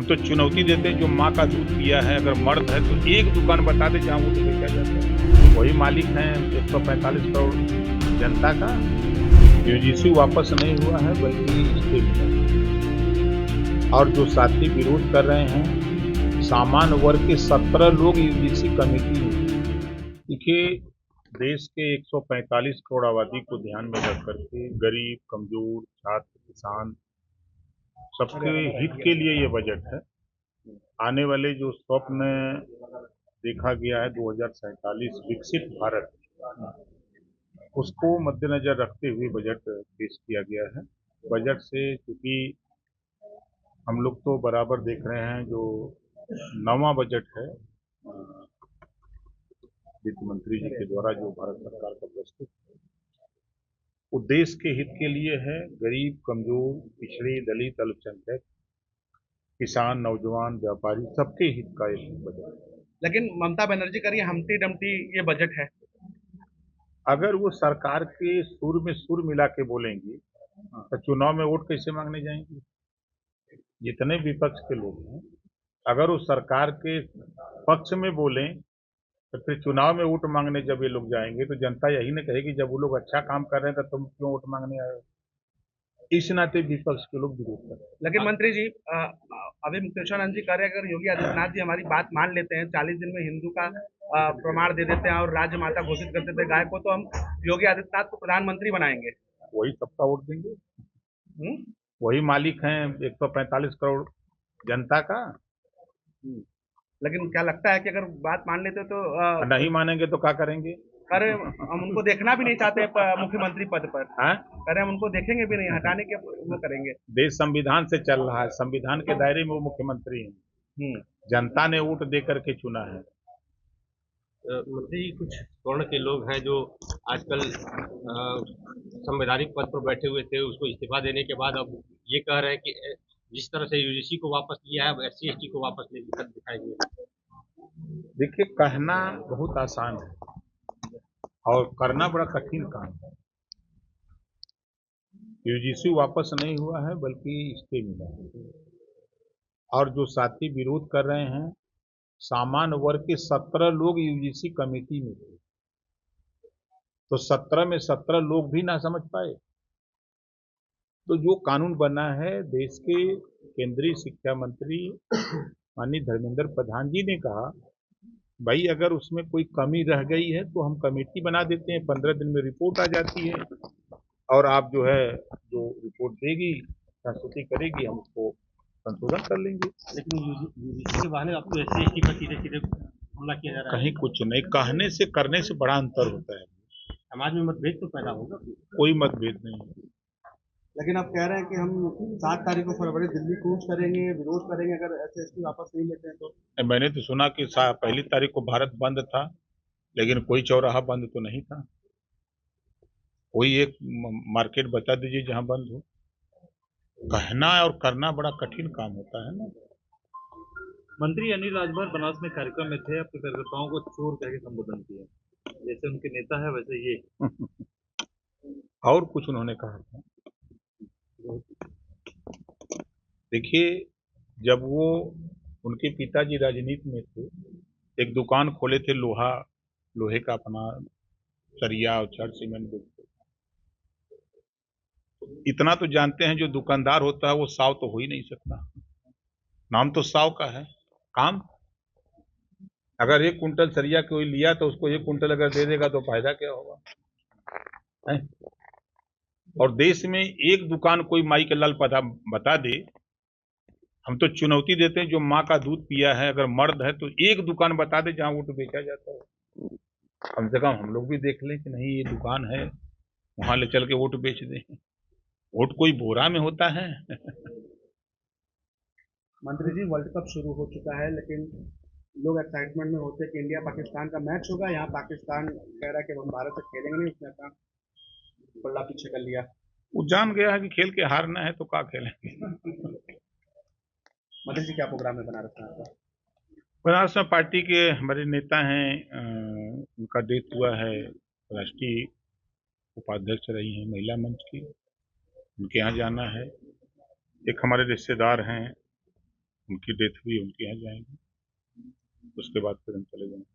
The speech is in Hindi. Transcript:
हम तो चुनौती देते हैं, जो माँ का दूध पिया है अगर मर्द है तो एक दुकान बता दे जहाँ वोट बेचा जाता है। वही मालिक हैं 145 करोड़ जनता का। यूजीसी वापस नहीं हुआ है बल्कि स्टे मिला है। और जो साथी विरोध कर रहे हैं, सामान्य वर्ग के 17 लोग यूजीसी कमेटी में। देखिए, देश के 145 करोड़ आबादी को ध्यान में रख करके गरीब, कमजोर, छात्र, किसान सबके हित के लिए ये बजट है। आने वाले जो स्वप्न देखा गया है 2047 विकसित भारत, उसको मद्देनजर रखते हुए बजट पेश किया गया है। बजट से चूंकि हम लोग तो बराबर देख रहे हैं, जो नवा बजट है वित्त मंत्री जी के द्वारा जो भारत सरकार का प्रस्तुत है, वो देश के हित के लिए है। गरीब, कमजोर, पिछड़े, दलित, अल्पसंख्यक, किसान, नौजवान, व्यापारी सबके हित का एक बजट है। लेकिन ममता बनर्जी कह रही है हमटी डमटी ये बजट है। अगर वो सरकार के सुर में सुर मिला के बोलेंगी तो चुनाव में वोट कैसे मांगने जाएंगी? जितने विपक्ष के लोग हैं, अगर वो सरकार के पक्ष में बोलें तो फिर चुनाव में वोट मांगने जब ये लोग जाएंगे तो जनता यही न कहेगी जब वो लोग अच्छा काम कर रहे हैं तो तुम क्यों वोट मांगने आए हो? इस नाते विपक्ष के लोग विरोध कर रहे हैं। लेकिन मंत्री जी अभी मुकेशानंद जी कह रहे हैं अगर योगी आदित्यनाथ जी हमारी बात मान लेते हैं 40 दिन में हिंदू का प्रमाण दे देते हैं और राज्य माता घोषित कर देते हैं गाय को, तो हम योगी आदित्यनाथ को प्रधानमंत्री बनाएंगे। वही सबका वोट देंगे। हम्म? वही मालिक हैं 145 करोड़ जनता का। लेकिन क्या लगता है कि अगर बात मान लेते तो नहीं मानेंगे तो क्या करेंगे? अरे हम उनको देखना भी नहीं चाहते मुख्यमंत्री पद पर। हैं? अरे हम उनको देखेंगे भी नहीं, हटाने के वो करेंगे। देश संविधान से चल रहा है, संविधान के दायरे में वो मुख्यमंत्री हैं। जनता ने वोट दे करके चुना है। मंत्री जी, कुछ वर्ण के लोग हैं जो आजकल संवैधानिक पद पर बैठे हुए थे, उसको इस्तीफा देने के बाद अब ये कह रहे हैं कि जिस तरह से यूजीसी को वापस लिया है एससी एसटी को वापस लेने की दिखाएंगे। देखिए, कहना बहुत आसान है और करना बड़ा कठिन काम है। यूजीसी वापस नहीं हुआ है बल्कि स्टे मिला है। और जो साथी विरोध कर रहे हैं, सामान्य वर्ग के 17 लोग यूजीसी कमेटी में थे, तो 17 में 17 लोग भी ना समझ पाए। तो जो कानून बना है, देश के केंद्रीय शिक्षा मंत्री माननीय धर्मेंद्र प्रधान जी ने कहा, भाई अगर उसमें कोई कमी रह गई है तो हम कमेटी बना देते हैं, 15 दिन में रिपोर्ट आ जाती है और आप जो है जो रिपोर्ट देगी, संस्तुति करेगी, हम उसको संशोधन कर लेंगे। लेकिन यूजीसी के बहाने आपको एससी एसटी पर सीधे सीधे हमला किया जा रहा है। कहीं कुछ नहीं, कहने से करने से बड़ा अंतर होता है। समाज में मतभेद तो पैदा होगा। कोई मतभेद नहीं है। लेकिन आप कह रहे हैं कि हम 7 तारीख को फरवरी दिल्ली कूच करेंगे, विरोध करेंगे अगर एससी वापस नहीं लेते हैं तो। मैंने तो सुना कि 1 तारीख को भारत बंद था, लेकिन कोई चौराहा बंद तो नहीं था। कोई एक मार्केट बता दीजिए जहां बंद हो। कहना और करना बड़ा कठिन काम होता है ना। मंत्री अनिल राजभर बनारस में कार्यक्रम में थे, अपने कार्यकर्ताओं को चोर कह के संबोधन किया। जैसे उनके नेता है वैसे ये और कुछ उन्होंने कहा था। देखिए, जब वो उनके पिताजी राजनीति में थे, एक दुकान खोले थे, लोहे का अपना सरिया और छड़ सीमेंट बेचते। इतना तो जानते हैं, जो दुकानदार होता है वो साव तो हो ही नहीं सकता। नाम तो साव का है। काम, अगर 1 कुंटल सरिया कोई लिया तो उसको 1 कुंटल अगर दे देगा तो फायदा क्या होगा? है? और देश में एक दुकान कोई माई के लाल बता दे, हम तो चुनौती देते हैं, जो माँ का दूध पिया है अगर मर्द है तो एक दुकान बता दे जहां वोट बेचा जाता है। कम से कम हम लोग भी देख लें कि नहीं ये दुकान है, वहां ले चल के वोट बेच दें। वोट कोई बोरा में होता है? मंत्री जी, वर्ल्ड कप शुरू हो चुका है लेकिन लोग एक्साइटमेंट में होते हैं कि इंडिया पाकिस्तान का मैच होगा। यहाँ पाकिस्तान कह रहा है कि हम भारत से खेलेंगे नहीं, उसने अपना पल्ला पीछे कर लिया। वो जान गया है कि खेल के हारना है तो क्या खेलेंगे। मंत्री जी, क्या प्रोग्राम है बनारस में आपका? बनारस में पार्टी के हमारे नेता हैं, उनका डेथ हुआ है। राष्ट्रीय उपाध्यक्ष रही हैं महिला मंच की, उनके यहाँ जाना है। एक हमारे रिश्तेदार हैं उनकी डेथ हुई, उनके यहाँ जाएंगे, उसके बाद फिर हम चले जाएंगे।